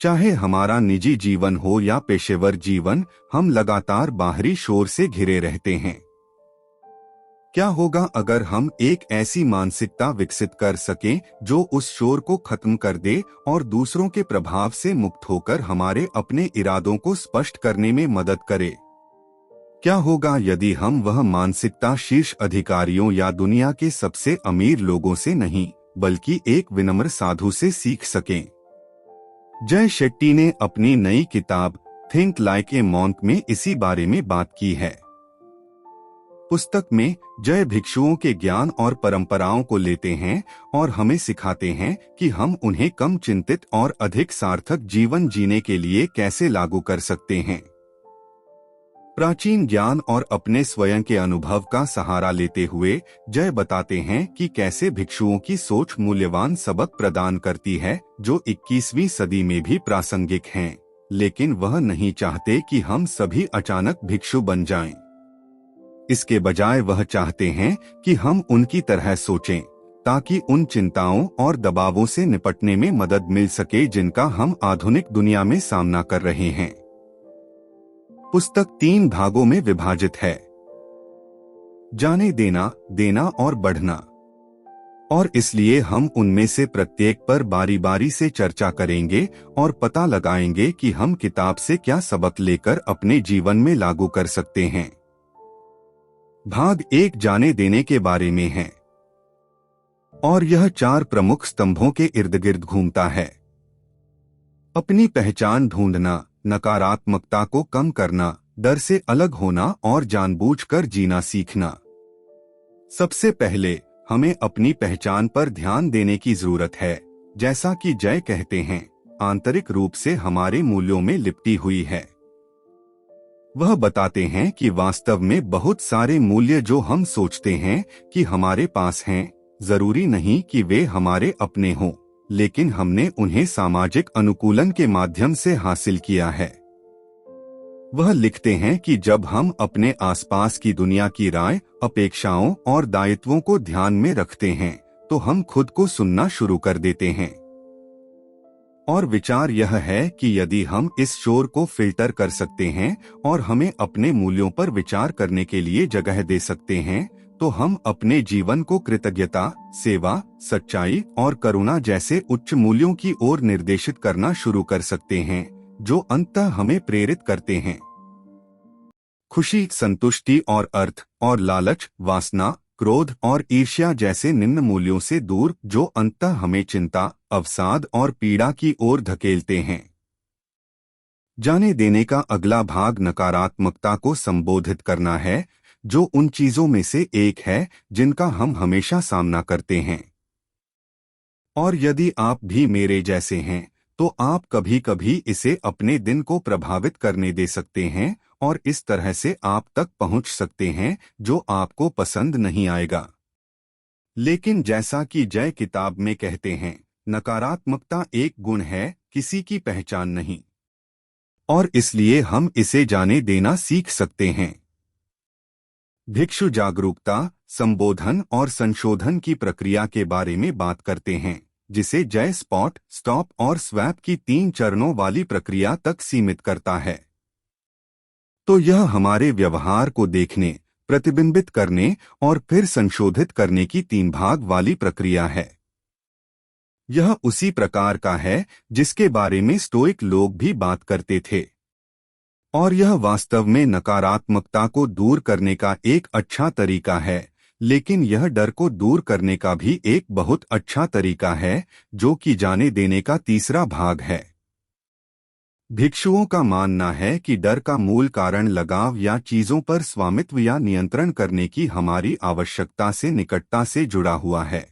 चाहे हमारा निजी जीवन हो या पेशेवर जीवन, हम लगातार बाहरी शोर से घिरे रहते हैं। क्या होगा अगर हम एक ऐसी मानसिकता विकसित कर सकें जो उस शोर को खत्म कर दे और दूसरों के प्रभाव से मुक्त होकर हमारे अपने इरादों को स्पष्ट करने में मदद करे? क्या होगा यदि हम वह मानसिकता शीर्ष अधिकारियों या दुनिया के सबसे अमीर लोगों से नहीं, बल्कि एक विनम्र साधु से सीख सकें? जय शेट्टी ने अपनी नई किताब थिंक लाइक ए मॉन्क में इसी बारे में बात की है। पुस्तक में जय भिक्षुओं के ज्ञान और परंपराओं को लेते हैं और हमें सिखाते हैं कि हम उन्हें कम चिंतित और अधिक सार्थक जीवन जीने के लिए कैसे लागू कर सकते हैं। प्राचीन ज्ञान और अपने स्वयं के अनुभव का सहारा लेते हुए जय बताते हैं कि कैसे भिक्षुओं की सोच मूल्यवान सबक प्रदान करती है जो 21वीं सदी में भी प्रासंगिक हैं, लेकिन वह नहीं चाहते कि हम सभी अचानक भिक्षु बन जाएं। इसके बजाय वह चाहते हैं कि हम उनकी तरह सोचें, ताकि उन चिंताओं और दबावों से निपटने में मदद मिल सके जिनका हम आधुनिक दुनिया में सामना कर रहे हैं। पुस्तक 3 भागों में विभाजित है। जाने देना, देना और बढ़ना। और इसलिए हम उनमें से प्रत्येक पर बारी बारी से चर्चा करेंगे और पता लगाएंगे कि हम किताब से क्या सबक लेकर अपने जीवन में लागू कर सकते हैं। भाग 1 जाने देने के बारे में है और यह 4 प्रमुख स्तंभों के इर्द गिर्द घूमता है। अपनी पहचान ढूंढना, नकारात्मकता को कम करना, डर से अलग होना और जानबूझकर जीना सीखना। सबसे पहले हमें अपनी पहचान पर ध्यान देने की जरूरत है। जैसा कि जय कहते हैं, आंतरिक रूप से हमारे मूल्यों में लिपटी हुई है। वह बताते हैं कि वास्तव में बहुत सारे मूल्य जो हम सोचते हैं कि हमारे पास हैं, जरूरी नहीं कि वे हमारे अपने हों, लेकिन हमने उन्हें सामाजिक अनुकूलन के माध्यम से हासिल किया है। वह लिखते हैं कि जब हम अपने आसपास की दुनिया की राय, अपेक्षाओं और दायित्वों को ध्यान में रखते हैं, तो हम खुद को सुनना शुरू कर देते हैं। और विचार यह है कि यदि हम इस शोर को फिल्टर कर सकते हैं और हमें अपने मूल्यों पर विचार करने के लिए जगह दे सकते हैं, तो हम अपने जीवन को कृतज्ञता, सेवा, सच्चाई और करुणा जैसे उच्च मूल्यों की ओर निर्देशित करना शुरू कर सकते हैं, जो अंततः हमें प्रेरित करते हैं। खुशी, संतुष्टि और अर्थ, और लालच, वासना, क्रोध और ईर्ष्या जैसे निम्न मूल्यों से दूर, जो अंततः हमें चिंता, अवसाद और पीड़ा की ओर धकेलते हैं। जाने देने का अगला भाग नकारात्मकता को संबोधित करना है, जो उन चीजों में से एक है जिनका हम हमेशा सामना करते हैं। और यदि आप भी मेरे जैसे हैं, तो आप कभी कभी इसे अपने दिन को प्रभावित करने दे सकते हैं और इस तरह से आप तक पहुंच सकते हैं जो आपको पसंद नहीं आएगा। लेकिन जैसा कि जय किताब में कहते हैं, नकारात्मकता एक गुण है, किसी की पहचान नहीं। और इसलिए हम इसे जाने देना सीख सकते हैं। भिक्षु जागरूकता, संबोधन और संशोधन की प्रक्रिया के बारे में बात करते हैं, जिसे जय स्पॉट, स्टॉप और स्वैप की 3 चरणों वाली प्रक्रिया तक सीमित करता है। तो यह हमारे व्यवहार को देखने, प्रतिबिंबित करने और फिर संशोधित करने की 3 भाग वाली प्रक्रिया है। यह उसी प्रकार का है जिसके बारे में स्टोइक लोग भी बात करते थे। और यह वास्तव में नकारात्मकता को दूर करने का एक अच्छा तरीका है, लेकिन यह डर को दूर करने का भी एक बहुत अच्छा तरीका है, जो कि जाने देने का तीसरा भाग है। भिक्षुओं का मानना है कि डर का मूल कारण लगाव या चीजों पर स्वामित्व या नियंत्रण करने की हमारी आवश्यकता से निकटता से जुड़ा हुआ है।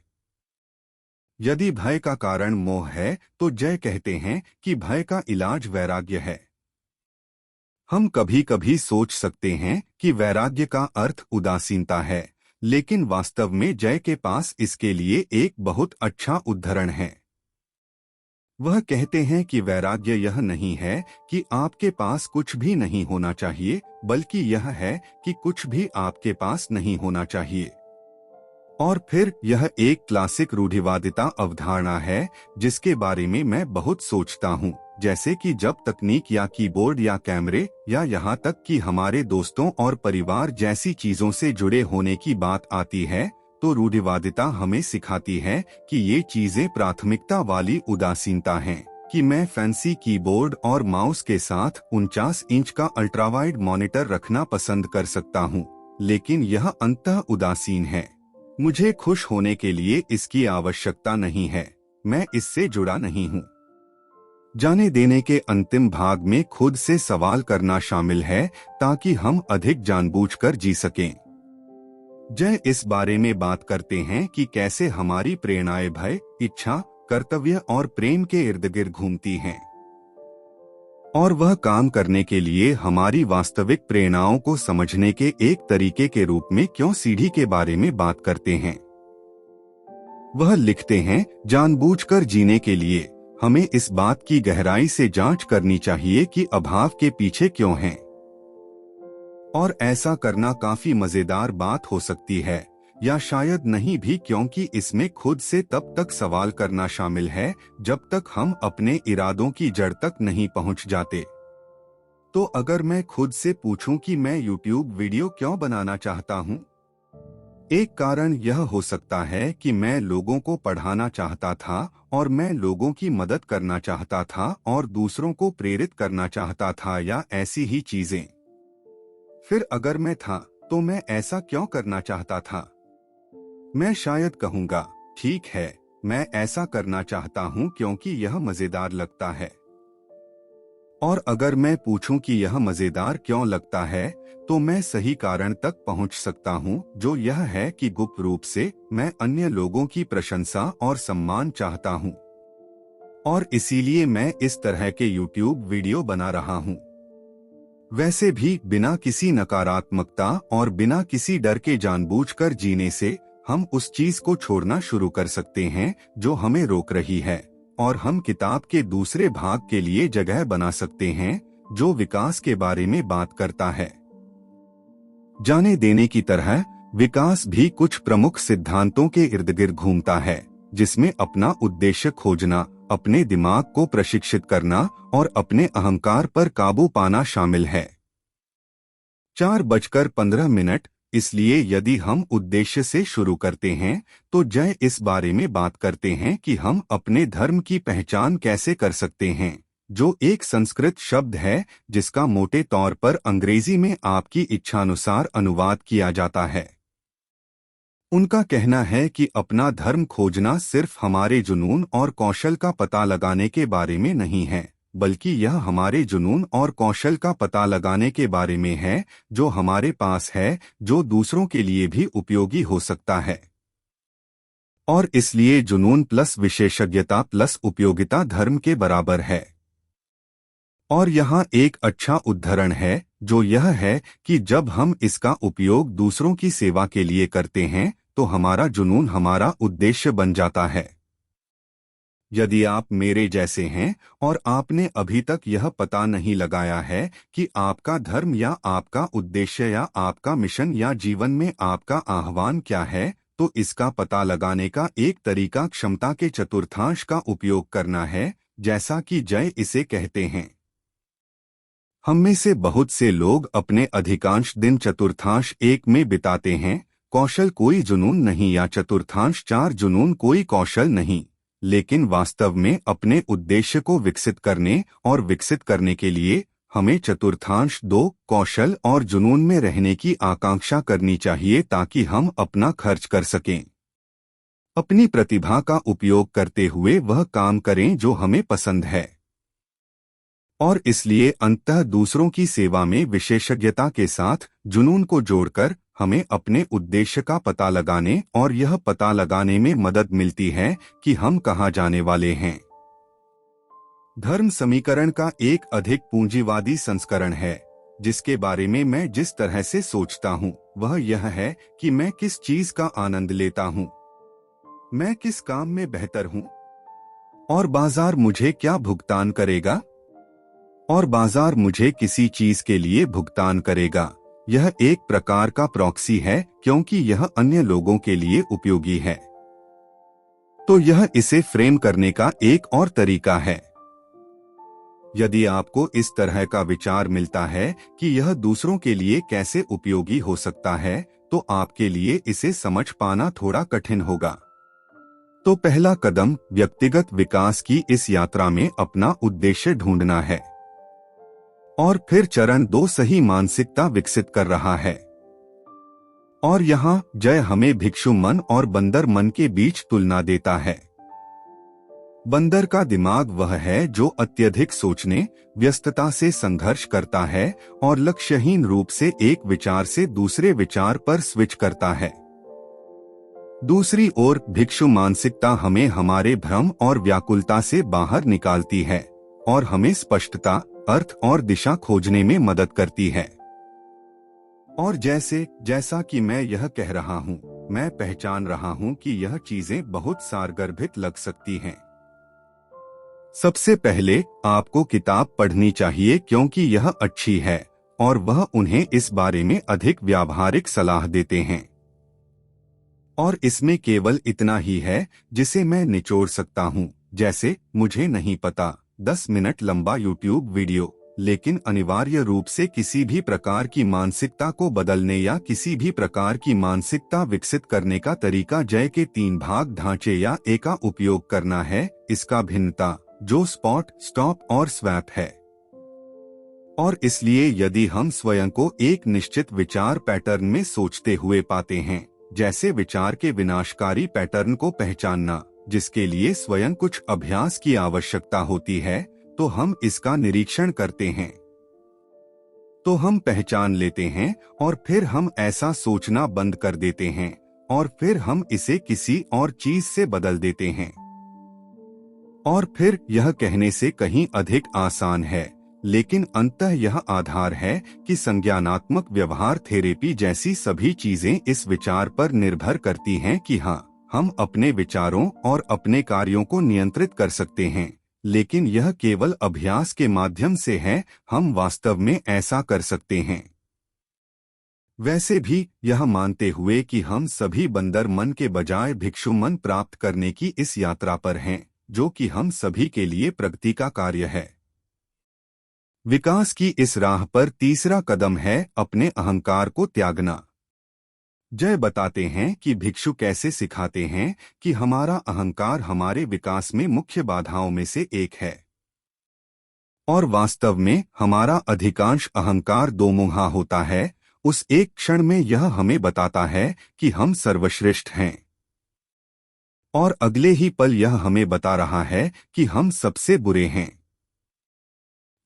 यदि भय का कारण मोह है, तो जय कहते हैं कि भय का इलाज वैराग्य है। हम कभी कभी सोच सकते हैं कि वैराग्य का अर्थ उदासीनता है, लेकिन वास्तव में जय के पास इसके लिए एक बहुत अच्छा उदाहरण है। वह कहते हैं कि वैराग्य यह नहीं है कि आपके पास कुछ भी नहीं होना चाहिए, बल्कि यह है कि कुछ भी आपके पास नहीं होना चाहिए। और फिर यह एक क्लासिक रूढ़िवादिता अवधारणा है जिसके बारे में मैं बहुत सोचता हूँ, जैसे कि जब तकनीक या कीबोर्ड या कैमरे या यहाँ तक कि हमारे दोस्तों और परिवार जैसी चीजों से जुड़े होने की बात आती है, तो रूढ़िवादिता हमें सिखाती है कि ये चीजें प्राथमिकता वाली उदासीनता हैं, कि मैं फैंसी कीबोर्ड और माउस के साथ 49 इंच का अल्ट्रावाइड मॉनिटर रखना पसंद कर सकता हूँ, लेकिन यह अंततः उदासीन है। मुझे खुश होने के लिए इसकी आवश्यकता नहीं है, मैं इससे जुड़ा नहीं हूँ। जाने देने के अंतिम भाग में खुद से सवाल करना शामिल है ताकि हम अधिक जानबूझकर जी सकें। जय इस बारे में बात करते हैं कि कैसे हमारी प्रेरणाएं भय, इच्छा, कर्तव्य और प्रेम के इर्द गिर्द घूमती हैं, और वह काम करने के लिए हमारी वास्तविक प्रेरणाओं को समझने के एक तरीके के रूप में क्यों सीढ़ी के बारे में बात करते हैं। वह लिखते हैं, जानबूझकर जीने के लिए हमें इस बात की गहराई से जांच करनी चाहिए कि अभाव के पीछे क्यों हैं, और ऐसा करना काफी मजेदार बात हो सकती है या शायद नहीं भी, क्योंकि इसमें खुद से तब तक सवाल करना शामिल है जब तक हम अपने इरादों की जड़ तक नहीं पहुंच जाते। तो अगर मैं खुद से पूछूं कि मैं YouTube वीडियो क्यों बनाना चाहता हूं, एक कारण यह हो सकता है कि मैं लोगों को पढ़ाना चाहता था और मैं लोगों की मदद करना चाहता था और दूसरों को प्रेरित करना चाहता था या ऐसी ही चीजें। फिर अगर मैं था तो मैं ऐसा क्यों करना चाहता था? मैं शायद कहूँगा, ठीक है, मैं ऐसा करना चाहता हूँ क्योंकि यह मजेदार लगता है। और अगर मैं पूछूं कि यह मजेदार क्यों लगता है, तो मैं सही कारण तक पहुंच सकता हूं, जो यह है कि गुप्त रूप से मैं अन्य लोगों की प्रशंसा और सम्मान चाहता हूं, और इसीलिए मैं इस तरह के YouTube वीडियो बना रहा हूं। वैसे भी बिना किसी नकारात्मकता और बिना किसी डर के जानबूझकर जीने से हम उस चीज को छोड़ना शुरू कर सकते हैं जो हमें रोक रही है, और हम किताब के दूसरे भाग के लिए जगह बना सकते हैं जो विकास के बारे में बात करता है। जाने देने की तरह विकास भी कुछ प्रमुख सिद्धांतों के इर्द गिर्द घूमता है, जिसमें अपना उद्देश्य खोजना, अपने दिमाग को प्रशिक्षित करना और अपने अहंकार पर काबू पाना शामिल है। 4:15। इसलिए यदि हम उद्देश्य से शुरू करते हैं तो जय इस बारे में बात करते हैं कि हम अपने धर्म की पहचान कैसे कर सकते हैं, जो एक संस्कृत शब्द है जिसका मोटे तौर पर अंग्रेजी में आपकी इच्छानुसार अनुवाद किया जाता है। उनका कहना है कि अपना धर्म खोजना सिर्फ हमारे जुनून और कौशल का पता लगाने के बारे में नहीं है, बल्कि यह हमारे जुनून और कौशल का पता लगाने के बारे में है जो हमारे पास है, जो दूसरों के लिए भी उपयोगी हो सकता है। और इसलिए जुनून प्लस विशेषज्ञता प्लस उपयोगिता धर्म के बराबर है। और यहाँ एक अच्छा उदाहरण है जो यह है कि जब हम इसका उपयोग दूसरों की सेवा के लिए करते हैं तो हमारा जुनून हमारा उद्देश्य बन जाता है। यदि आप मेरे जैसे हैं और आपने अभी तक यह पता नहीं लगाया है कि आपका धर्म या आपका उद्देश्य या आपका मिशन या जीवन में आपका आह्वान क्या है, तो इसका पता लगाने का एक तरीका क्षमता के चतुर्थांश का उपयोग करना है, जैसा कि जय इसे कहते हैं। हम में से बहुत से लोग अपने अधिकांश दिन चतुर्थांश 1 में बिताते हैं, कौशल कोई जुनून नहीं या चतुर्थांश 4 जुनून कोई कौशल नहीं, लेकिन वास्तव में अपने उद्देश्य को विकसित करने और विकसित करने के लिए हमें चतुर्थांश 2 कौशल और जुनून में रहने की आकांक्षा करनी चाहिए ताकि हम अपना खर्च कर सकें, अपनी प्रतिभा का उपयोग करते हुए वह काम करें जो हमें पसंद है। और इसलिए अंततः दूसरों की सेवा में विशेषज्ञता के साथ जुनून को जोड़कर हमें अपने उद्देश्य का पता लगाने और यह पता लगाने में मदद मिलती है कि हम कहाँ जाने वाले हैं। धर्म समीकरण का एक अधिक पूंजीवादी संस्करण है, जिसके बारे में मैं जिस तरह से सोचता हूँ वह यह है कि मैं किस चीज का आनंद लेता हूँ, मैं किस काम में बेहतर हूँ, और बाजार मुझे क्या भुगतान करेगा, और बाजार मुझे किसी चीज के लिए भुगतान करेगा। यह एक प्रकार का प्रॉक्सी है क्योंकि यह अन्य लोगों के लिए उपयोगी है। तो यह इसे फ्रेम करने का एक और तरीका है। यदि आपको इस तरह का विचार मिलता है कि यह दूसरों के लिए कैसे उपयोगी हो सकता है, तो आपके लिए इसे समझ पाना थोड़ा कठिन होगा। तो पहला कदम व्यक्तिगत विकास की इस यात्रा में अपना उद्देश्य ढूंढना है। और फिर चरण 2 सही मानसिकता विकसित कर रहा है। और यहाँ जय हमें भिक्षु मन और बंदर मन के बीच तुलना देता है। बंदर का दिमाग वह है जो अत्यधिक सोचने, व्यस्तता से संघर्ष करता है और लक्ष्यहीन रूप से एक विचार से दूसरे विचार पर स्विच करता है। दूसरी ओर भिक्षु मानसिकता हमें हमारे भ्रम और व्याकुलता से बाहर निकालती है और हमें स्पष्टता, अर्थ और दिशा खोजने में मदद करती है। और जैसा कि मैं यह कह रहा हूँ, मैं पहचान रहा हूँ कि यह चीजें बहुत सारगर्भित लग सकती हैं। सबसे पहले आपको किताब पढ़नी चाहिए क्योंकि यह अच्छी है और वह उन्हें इस बारे में अधिक व्यावहारिक सलाह देते हैं। और इसमें केवल इतना ही है जिसे मैं निचोड़ सकता हूँ, जैसे मुझे नहीं पता 10 मिनट लंबा YouTube वीडियो, लेकिन अनिवार्य रूप से किसी भी प्रकार की मानसिकता को बदलने या किसी भी प्रकार की मानसिकता विकसित करने का तरीका जय के 3 भाग ढांचे या ए का उपयोग करना है, इसका भिन्नता जो स्पॉट, स्टॉप और स्वैप है। और इसलिए यदि हम स्वयं को एक निश्चित विचार पैटर्न में सोचते हुए पाते हैं, जैसे विचार के विनाशकारी पैटर्न को पहचानना, जिसके लिए स्वयं कुछ अभ्यास की आवश्यकता होती है, तो हम इसका निरीक्षण करते हैं। तो हम पहचान लेते हैं और फिर हम ऐसा सोचना बंद कर देते हैं और फिर हम इसे किसी और चीज से बदल देते हैं। और फिर यह कहने से कहीं अधिक आसान है, लेकिन अंततः यह आधार है कि संज्ञानात्मक व्यवहार थेरेपी जैसी सभी चीजें इस विचार पर निर्भर करती हैं कि हाँ, हम अपने विचारों और अपने कार्यों को नियंत्रित कर सकते हैं, लेकिन यह केवल अभ्यास के माध्यम से है, हम वास्तव में ऐसा कर सकते हैं। वैसे भी यह मानते हुए कि हम सभी बंदर मन के बजाय भिक्षु मन प्राप्त करने की इस यात्रा पर हैं, जो कि हम सभी के लिए प्रगति का कार्य है। विकास की इस राह पर तीसरा कदम है अपने अहंकार को त्यागना। जय बताते हैं कि भिक्षु कैसे सिखाते हैं कि हमारा अहंकार हमारे विकास में मुख्य बाधाओं में से एक है। और वास्तव में हमारा अधिकांश अहंकार दोमुहा होता है। उस एक क्षण में यह हमें बताता है कि हम सर्वश्रेष्ठ हैं, और अगले ही पल यह हमें बता रहा है कि हम सबसे बुरे हैं।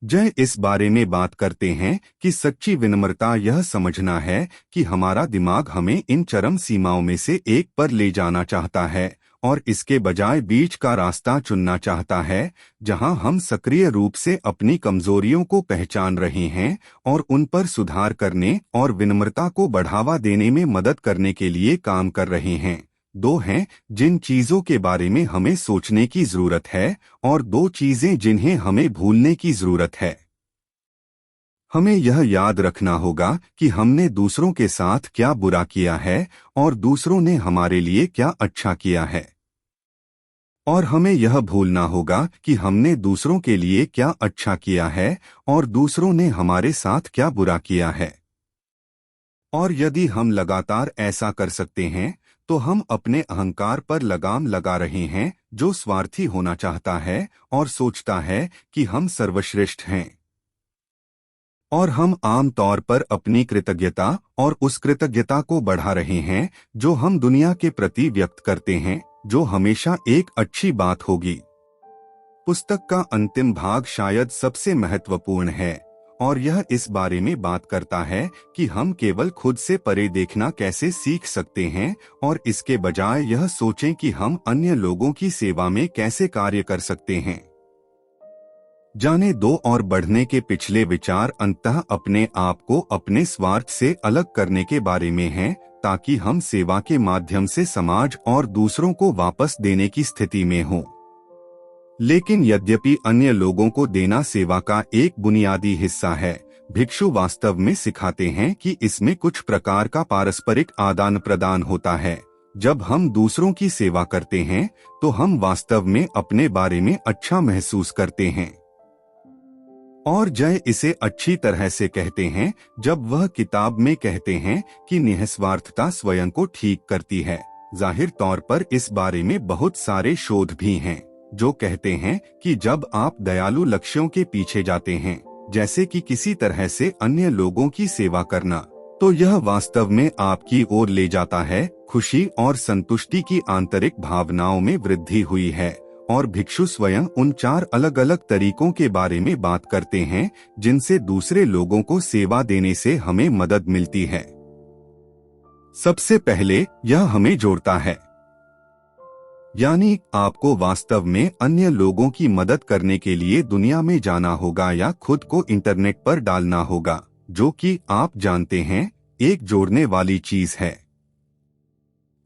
जय इस बारे में बात करते हैं कि सच्ची विनम्रता यह समझना है कि हमारा दिमाग हमें इन चरम सीमाओं में से एक पर ले जाना चाहता है और इसके बजाय बीच का रास्ता चुनना चाहता है, जहां हम सक्रिय रूप से अपनी कमजोरियों को पहचान रहे हैं और उन पर सुधार करने और विनम्रता को बढ़ावा देने में मदद करने के लिए काम कर रहे हैं। 2 हैं जिन चीजों के बारे में हमें सोचने की जरूरत है और 2 चीजें जिन्हें हमें भूलने की जरूरत है। हमें यह याद रखना होगा कि हमने दूसरों के साथ क्या बुरा किया है और दूसरों ने हमारे लिए क्या अच्छा किया है। और हमें यह भूलना होगा कि हमने दूसरों के लिए क्या अच्छा किया है और दूसरों ने हमारे साथ क्या बुरा किया है। और यदि हम लगातार ऐसा कर सकते हैं, तो हम अपने अहंकार पर लगाम लगा रहे हैं, जो स्वार्थी होना चाहता है और सोचता है कि हम सर्वश्रेष्ठ हैं। और हम आम तौर पर अपनी कृतज्ञता और उस कृतज्ञता को बढ़ा रहे हैं जो हम दुनिया के प्रति व्यक्त करते हैं, जो हमेशा एक अच्छी बात होगी। पुस्तक का अंतिम भाग शायद सबसे महत्वपूर्ण है और यह इस बारे में बात करता है कि हम केवल खुद से परे देखना कैसे सीख सकते हैं और इसके बजाय यह सोचें कि हम अन्य लोगों की सेवा में कैसे कार्य कर सकते हैं। जाने दो और बढ़ने के पिछले विचार अंततः अपने आप को अपने स्वार्थ से अलग करने के बारे में हैं, ताकि हम सेवा के माध्यम से समाज और दूसरों को वापस देने की स्थिति में हों। लेकिन यद्यपि अन्य लोगों को देना सेवा का एक बुनियादी हिस्सा है, भिक्षु वास्तव में सिखाते हैं कि इसमें कुछ प्रकार का पारस्परिक आदान प्रदान होता है। जब हम दूसरों की सेवा करते हैं तो हम वास्तव में अपने बारे में अच्छा महसूस करते हैं। और जय इसे अच्छी तरह से कहते हैं जब वह किताब में कहते हैं कि निस्वार्थता स्वयं को ठीक करती है। जाहिर तौर पर इस बारे में बहुत सारे शोध भी हैं जो कहते हैं कि जब आप दयालु लक्ष्यों के पीछे जाते हैं, जैसे कि किसी तरह से अन्य लोगों की सेवा करना, तो यह वास्तव में आपकी ओर ले जाता है। खुशी और संतुष्टि की आंतरिक भावनाओं में वृद्धि हुई है। और भिक्षु स्वयं उन 4 अलग अलग तरीकों के बारे में बात करते हैं जिनसे दूसरे लोगों को सेवा देने से हमें मदद मिलती है। सबसे पहले यह हमें जोड़ता है, यानी आपको वास्तव में अन्य लोगों की मदद करने के लिए दुनिया में जाना होगा या खुद को इंटरनेट पर डालना होगा, जो कि आप जानते हैं एक जोड़ने वाली चीज है।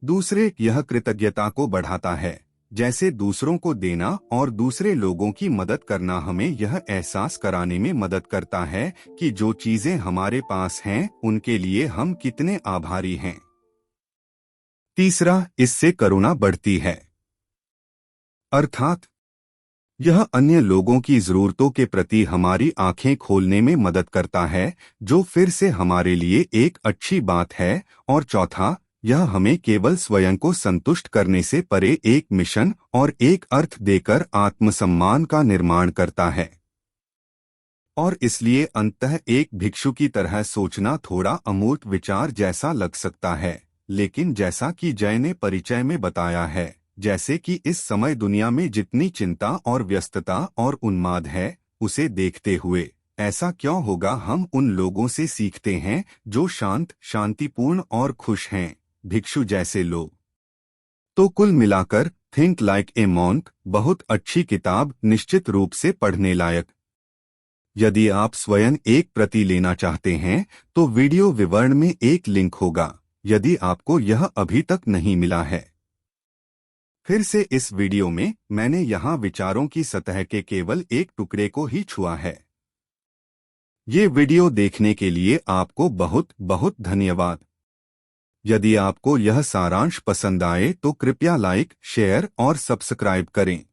दूसरे, यह कृतज्ञता को बढ़ाता है, जैसे दूसरों को देना और दूसरे लोगों की मदद करना हमें यह एहसास कराने में मदद करता है कि जो चीजें हमारे पास हैं उनके लिए हम कितने आभारी हैं। तीसरा, इससे करुणा बढ़ती है, अर्थात यह अन्य लोगों की जरूरतों के प्रति हमारी आंखें खोलने में मदद करता है, जो फिर से हमारे लिए एक अच्छी बात है। और चौथा, यह हमें केवल स्वयं को संतुष्ट करने से परे एक मिशन और एक अर्थ देकर आत्मसम्मान का निर्माण करता है। और इसलिए अंततः एक भिक्षु की तरह सोचना थोड़ा अमूर्त विचार जैसा लग सकता है, लेकिन जैसा कि जय ने परिचय में बताया है, जैसे कि इस समय दुनिया में जितनी चिंता और व्यस्तता और उन्माद है, उसे देखते हुए ऐसा क्यों होगा हम उन लोगों से सीखते हैं जो शांत, शांतिपूर्ण और खुश हैं, भिक्षु जैसे लोग। तो कुल मिलाकर थिंक लाइक ए मॉन्क बहुत अच्छी किताब, निश्चित रूप से पढ़ने लायक। यदि आप स्वयं एक प्रति लेना चाहते हैं तो वीडियो विवरण में एक लिंक होगा, यदि आपको यह अभी तक नहीं मिला है। फिर से इस वीडियो में मैंने यहाँ विचारों की सतह के केवल एक टुकड़े को ही छुआ है। ये वीडियो देखने के लिए आपको बहुत बहुत धन्यवाद। यदि आपको यह सारांश पसंद आए तो कृपया लाइक, शेयर और सब्सक्राइब करें।